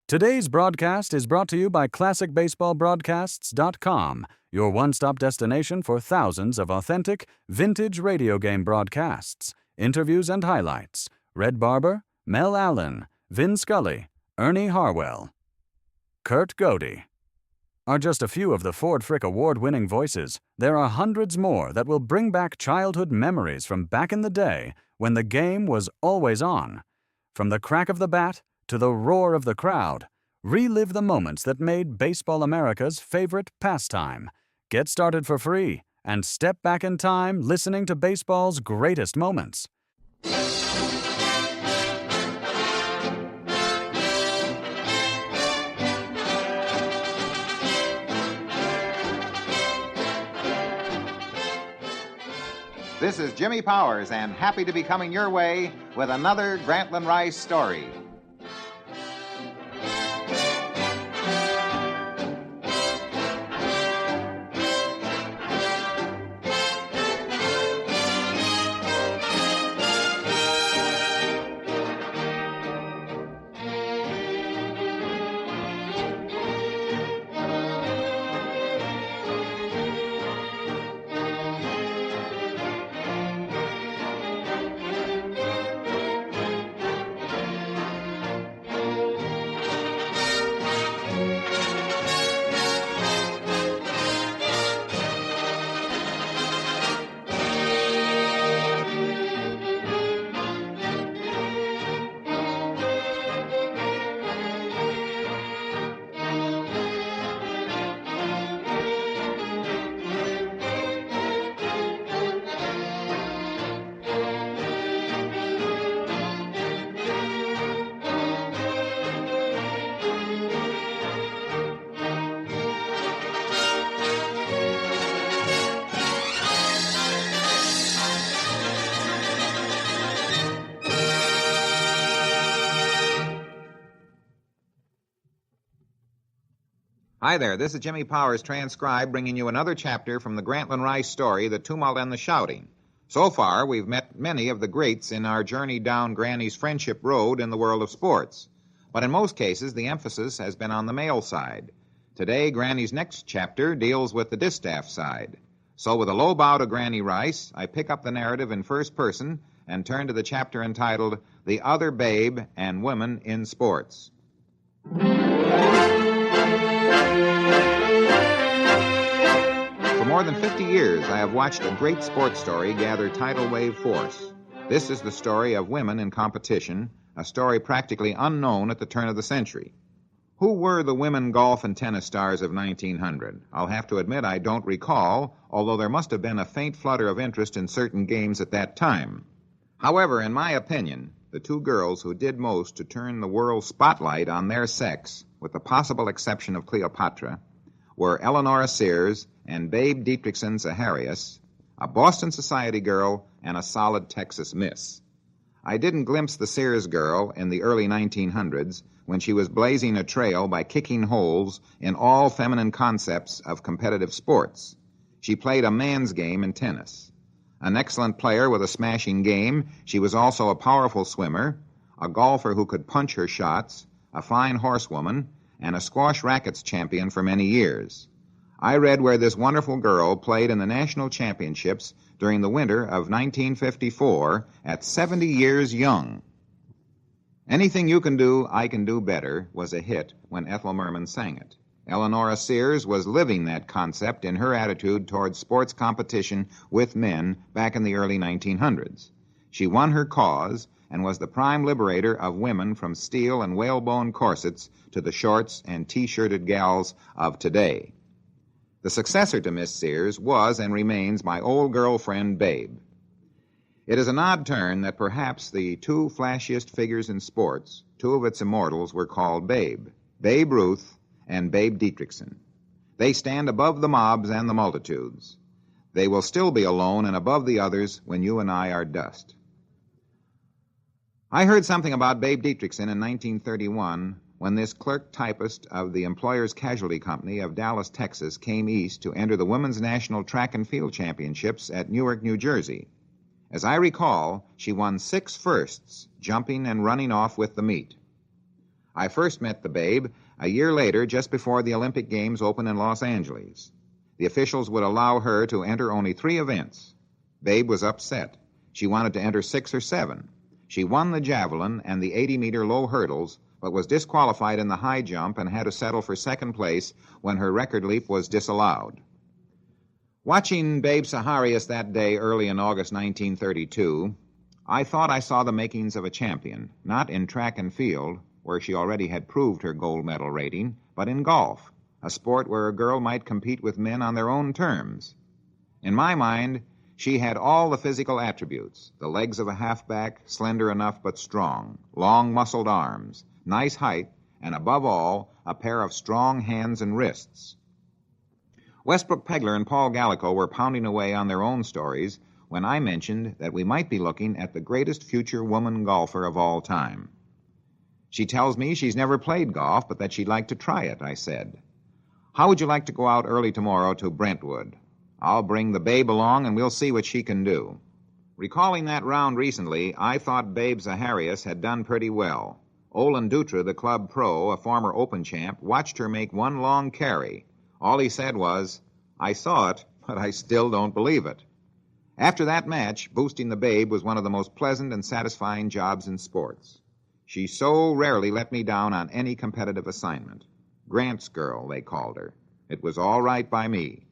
Today's broadcast is brought to you by ClassicBaseballBroadcasts.com, your one-stop destination for thousands of authentic, vintage radio game broadcasts, interviews and highlights. Red Barber, Mel Allen, Vin Scully, Ernie Harwell, Kurt Godey are just a few of the Ford Frick Award-winning voices. There are hundreds more that will bring back childhood memories from back in the day when the game was always on. From the crack of the bat to the roar of the crowd, relive the moments that made Baseball America's favorite pastime. Get started for free and step back in time listening to baseball's greatest moments. This is Jimmy Powers, and happy to be coming your way with another Grantland Rice story. Hi there, this is Jimmy Powers, transcribed, bringing you another chapter from the Grantland Rice story, The Tumult and the Shouting. So far, we've met many of the greats in our journey down Granny's friendship road in the world of sports. But in most cases, the emphasis has been on the male side. Today, Granny's next chapter deals with the distaff side. So with a low bow to Granny Rice, I pick up the narrative in first person and turn to the chapter entitled The Other Babe and Women in Sports. For more than 50 years, I have watched a great sports story gather tidal wave force. This is the story of women in competition, a story practically unknown at the turn of the century. Who were the women golf and tennis stars of 1900? I'll have to admit I don't recall, although there must have been a faint flutter of interest in certain games at that time. However, in my opinion, the two girls who did most to turn the world's spotlight on their sex, with the possible exception of Cleopatra, were Eleanora Sears and Babe Didrikson Zaharias, a Boston society girl and a solid Texas miss. I didn't glimpse the Sears girl in the early 1900s when she was blazing a trail by kicking holes in all feminine concepts of competitive sports. She played a man's game in tennis. An excellent player with a smashing game, she was also a powerful swimmer, a golfer who could punch her shots, a fine horsewoman, and a squash rackets champion for many years. I read where this wonderful girl played in the national championships during the winter of 1954 at 70 years young. Anything you can do, I can do better was a hit when Ethel Merman sang it. Eleanora Sears was living that concept in her attitude towards sports competition with men back in the early 1900s. She won her cause and was the prime liberator of women from steel and whalebone corsets to the shorts and T-shirted gals of today. The successor to Miss Sears was and remains my old girlfriend, Babe. It is an odd turn that perhaps the two flashiest figures in sports, two of its immortals, were called Babe, Babe Ruth and Babe Didrikson. They stand above the mobs and the multitudes. They will still be alone and above the others when you and I are dust. I heard something about Babe Didrikson in 1931 when this clerk typist of the Employers Casualty Company of Dallas, Texas, came east to enter the Women's National Track and Field Championships at Newark, New Jersey. As I recall, she won 6 firsts, jumping and running off with the meet. I first met the Babe a year later, just before the Olympic Games opened in Los Angeles. The officials would allow her to enter only 3 events. Babe was upset. She wanted to enter 6 or 7. She won the javelin and the 80-meter low hurdles, but was disqualified in the high jump and had to settle for second place when her record leap was disallowed. Watching Babe Zaharias that day early in August 1932, I thought I saw the makings of a champion, not in track and field, where she already had proved her gold medal rating, but in golf, a sport where a girl might compete with men on their own terms. In my mind, she had all the physical attributes: the legs of a halfback, slender enough but strong, long muscled arms, nice height, and above all, a pair of strong hands and wrists. Westbrook Pegler and Paul Gallico were pounding away on their own stories when I mentioned that we might be looking at the greatest future woman golfer of all time. She tells me she's never played golf, but that she'd like to try it, I said. How would you like to go out early tomorrow to Brentwood? I'll bring the Babe along, and we'll see what she can do. Recalling that round recently, I thought Babe Zaharias had done pretty well. Olin Dutra, the club pro, a former Open champ, watched her make one long carry. All he said was, "I saw it, but I still don't believe it." After that match, boosting the Babe was one of the most pleasant and satisfying jobs in sports. She so rarely let me down on any competitive assignment. Grant's girl, they called her. It was all right by me.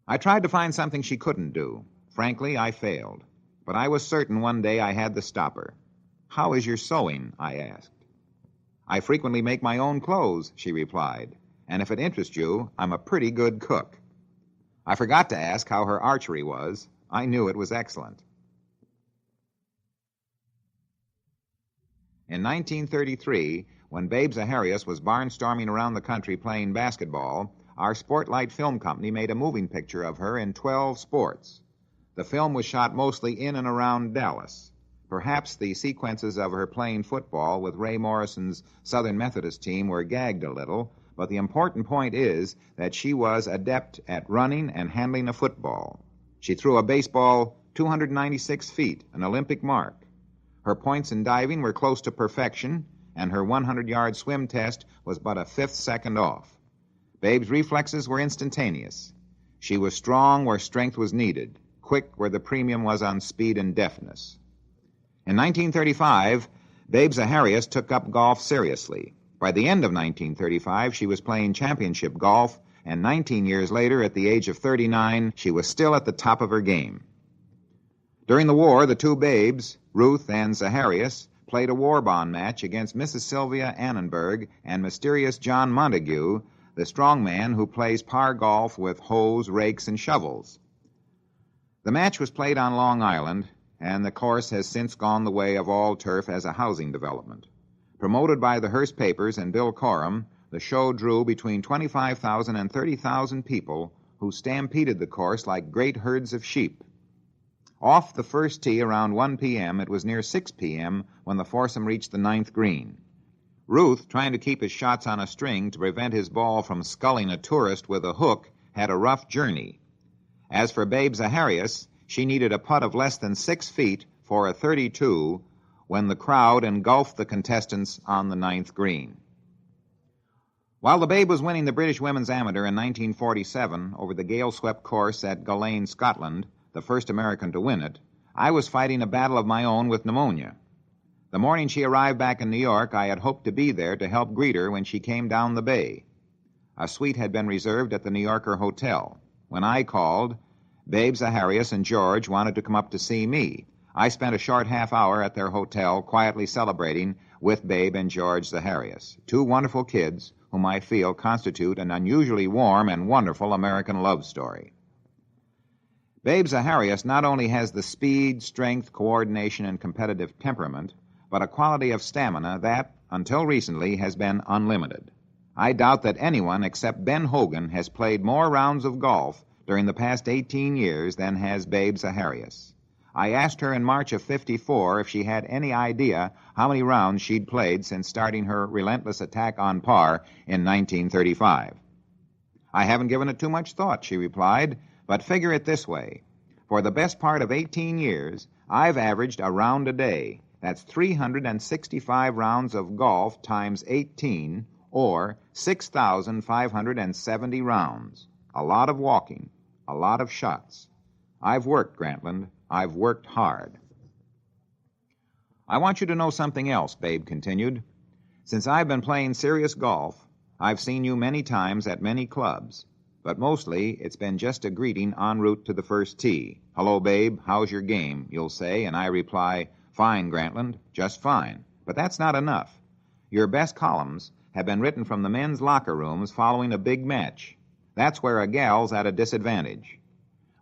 I tried to find something she couldn't do. Frankly, I failed. But I was certain one day I had to stop her. "How is your sewing?" I asked. "I frequently make my own clothes," she replied. "And if it interests you, I'm a pretty good cook." I forgot to ask how her archery was. I knew it was excellent. In 1933, when Babe Zaharias was barnstorming around the country playing basketball, our Sportlight Film Company made a moving picture of her in 12 sports. The film was shot mostly in and around Dallas. Perhaps the sequences of her playing football with Ray Morrison's Southern Methodist team were gagged a little, but the important point is that she was adept at running and handling a football. She threw a baseball 296 feet, an Olympic mark. Her points in diving were close to perfection, and her 100-yard swim test was but a 5th second off. Babe's reflexes were instantaneous. She was strong where strength was needed, quick where the premium was on speed and deftness. In 1935, Babe Zaharias took up golf seriously. By the end of 1935, she was playing championship golf, and 19 years later, at the age of 39, she was still at the top of her game. During the war, the two Babes, Ruth and Zaharias, played a war bond match against Mrs. Sylvia Annenberg and mysterious John Montague, the strong man who plays par golf with hoes, rakes, and shovels. The match was played on Long Island, and the course has since gone the way of all turf as a housing development. Promoted by the Hearst papers and Bill Coram, the show drew between 25,000 and 30,000 people who stampeded the course like great herds of sheep. Off the first tee around 1 p.m., it was near 6 p.m. when the foursome reached the 9th green. Ruth, trying to keep his shots on a string to prevent his ball from sculling a tourist with a hook, had a rough journey. As for Babe Zaharias, she needed a putt of less than 6 feet for a 32 when the crowd engulfed the contestants on the 9th green. While the Babe was winning the British Women's Amateur in 1947 over the gale-swept course at Gullane, Scotland, the first American to win it, I was fighting a battle of my own with pneumonia. The morning she arrived back in New York, I had hoped to be there to help greet her when she came down the bay. A suite had been reserved at the New Yorker Hotel. When I called, Babe Zaharias and George wanted to come up to see me. I spent a short half hour at their hotel quietly celebrating with Babe and George Zaharias, two wonderful kids whom I feel constitute an unusually warm and wonderful American love story. Babe Zaharias not only has the speed, strength, coordination, and competitive temperament, but a quality of stamina that, until recently, has been unlimited. I doubt that anyone except Ben Hogan has played more rounds of golf during the past 18 years than has Babe Zaharias. I asked her in March of '54 if she had any idea how many rounds she'd played since starting her relentless attack on par in 1935. "I haven't given it too much thought," she replied, "but figure it this way. For the best part of 18 years, I've averaged a round a day, That's 365 rounds of golf times 18, or 6,570 rounds. A lot of walking, a lot of shots. I've worked, Grantland. I've worked hard. I want you to know something else, Babe continued. Since I've been playing serious golf, I've seen you many times at many clubs, but mostly it's been just a greeting en route to the first tee. Hello, Babe, how's your game, you'll say, and I reply, fine, Grantland, just fine. But that's not enough. Your best columns have been written from the men's locker rooms following a big match. That's where a gal's at a disadvantage.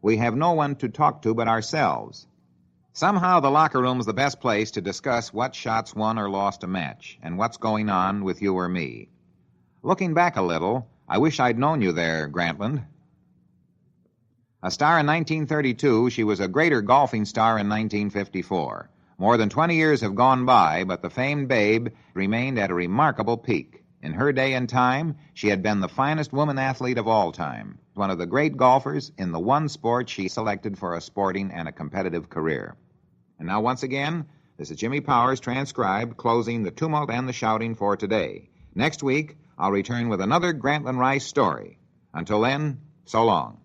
We have no one to talk to but ourselves. Somehow the locker room's the best place to discuss what shots won or lost a match and what's going on with you or me. Looking back a little, I wish I'd known you there, Grantland. A star in 1932, she was a greater golfing star in 1954. More than 20 years have gone by, but the famed Babe remained at a remarkable peak. In her day and time, she had been the finest woman athlete of all time, one of the great golfers in the one sport she selected for a sporting and a competitive career. And now, once again, this is Jimmy Powers, transcribed, closing the tumult and the shouting for today. Next week, I'll return with another Grantland Rice story. Until then, so long.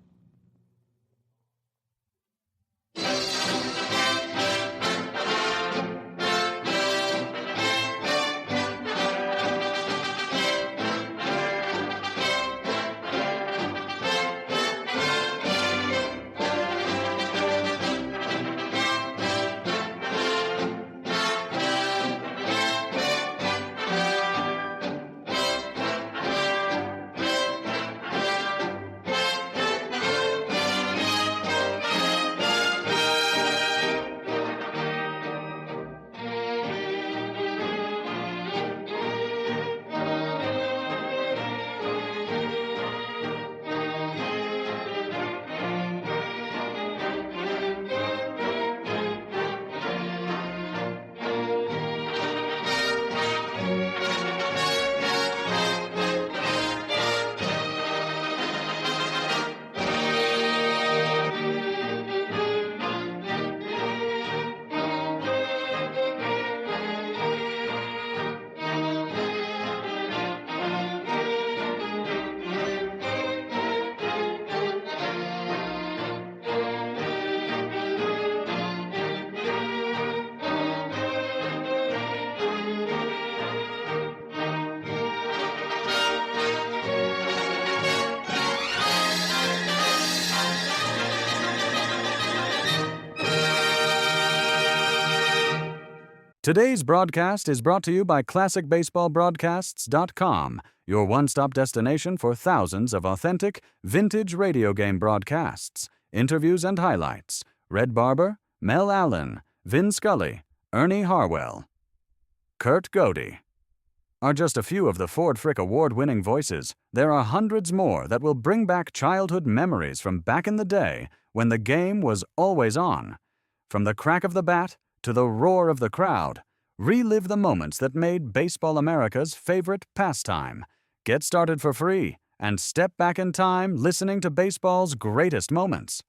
Today's broadcast is brought to you by ClassicBaseballBroadcasts.com, your one-stop destination for thousands of authentic, vintage radio game broadcasts, interviews and highlights. Red Barber, Mel Allen, Vin Scully, Ernie Harwell, Kurt Godey are just a few of the Ford Frick Award-winning voices. There are hundreds more that will bring back childhood memories from back in the day when the game was always on. From the crack of the bat to the roar of the crowd, relive the moments that made Baseball America's favorite pastime. Get started for free and step back in time listening to baseball's greatest moments.